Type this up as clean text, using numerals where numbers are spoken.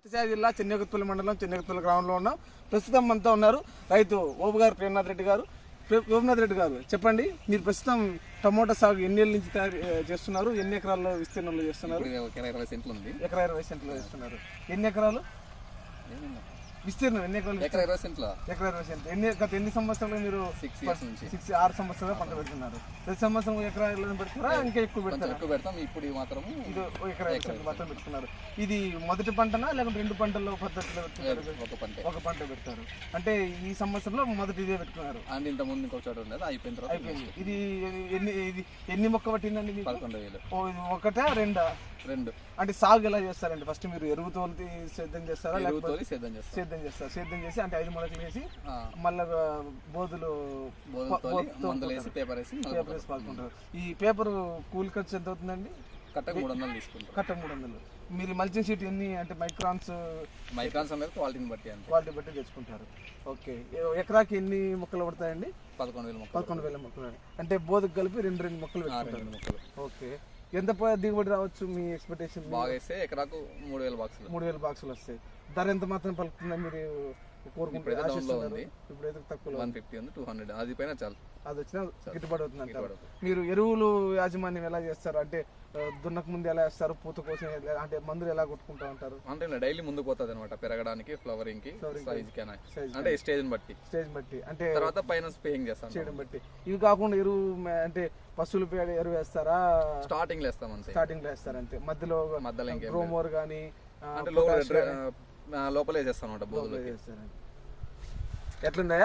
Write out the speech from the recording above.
సత్యసాయి జిల్లా చెన్నెగుత్తుల మండలం చెన్నెగుత్తుల గ్రామంలో ఉన్నాం. ప్రస్తుతం మనతో ఉన్నారు రైతు ఓబు గారు ప్రేమనాథ్ రెడ్డి గారు. ప్రేమనాథ్ రెడ్డి గారు, చెప్పండి, మీరు ప్రస్తుతం టమోటా సాగు ఎన్ని ఏళ్ళ నుంచి చేస్తున్నారు? ఎన్ని ఎకరాల్లో విస్తీర్ణంలో చేస్తున్నారు? ఎకరా 20 సెంట్లు ఉంది. ఎకరా 20 సెంట్లు చేస్తున్నారు. ఎన్ని ఎకరాలు విస్తీర్ణం? ఎన్ని ఎకరాలు? ఎకరా 20 సెంట్ల. ఎకరా 20 సెంట్లు. గత ఎన్ని సంవత్సరాలు మీరు? 6 సంవత్సరాలు పంట పెడుతున్నారు. ప్రతి సంవత్సరం ఎకరా పెడతారా, ఇంకా ఎక్కువ పెడతారా? ఎక్కువ పెడతాం. ఇప్పుడు మాత్రం ఇది ఎకరా 20 సెంట్లు మాత్రం పెడుతున్నారు. ఇది మొదటి పంటనా లేకపోతే 2 పంటల్లో పద్ధతిలో పెడుతున్నారు? ఒక పంట పెడతారు. అంటే ఈ సంవత్సరంలో మొదటి ఇదే పెట్టుకున్నారు. అండ్ ఇంత ముందు ఇంకొక చోట ఉండదు, అయిపోయిన తర్వాత అయిపోయింది. ఇది ఎన్ని మొక్క పట్టిందండి? 11,000. ఒకటా రెండా? 2. అంటే సాగు ఎలా చేస్తారండి? ఫస్ట్ మీరు ఎరువు తోలి సేద్యం చేస్తారా? సేద్యం చేస్తారు. సేద్యం చేసి అంటే 5 మొలకలు వేసి మళ్ళా బోధులు పేపర్ వేసి పాల్గొంటారు. ఈ పేపర్ కూలి ఖర్చు ఎంత అవుతుందండి? కట్టకు 300 తీసుకుంటారు. కట్ట 300. మీరు మల్చింగ్ షీట్ ఎన్ని అంటే మైక్రాన్స్ అనేది క్వాలిటీని బట్టి తెచ్చుకుంటారు. ఓకే. ఎకరాకి ఎన్ని మొక్కలు పడతాయండి? 11,000 మొక్కలు. అంటే బోధకు కలిపి 2 మొక్కలు పెట్టుకుంటారు. ఓకే. ఎంత దిగుబడి రావచ్చు మీ ఎక్స్పెక్టేషన్? బాగా వేస్తే ఎకరాకు 3,000 బాక్సులు. 3,000 బాక్సులు వస్తాయి. ధర ఎంత మాత్రం పలుకుతుందా మీరు కోరుకుంటే? ఇప్పుడైతే తక్కువ 150 ఉంది, 200 అది పైన చాలు. అది వచ్చినా గిట్టుబడి అవుతుంది అంటారు. మీరు ఎరువులు యాజమాన్యం ఎలా చేస్తారు? అంటే దున్నక ముందు ఎలా వేస్తారు? పూత కోసం అంటే మందులు ఎలా కొట్టుకుంటా ఉంటారు? అంటే డైలీ ముందు పోతుంది అనమాట, పెరగడానికి, ఫ్లవరింగ్ కి, సైజ్ కి, అంటే స్టేజ్ బట్టి అంటే తర్వాత పైన స్ప్రేయింగ్ చేయడం బట్టి. ఇవి కాకుండా ఎరువు అంటే పశువుల పేడ ఎరువు వేస్తారా? స్టార్టింగ్ లో వేస్తారు అంతే. మధ్యలో గ్రోమోర్ గానీ అంటే లోపల వేసేస్తాను అనమాట. ఎట్లుందా?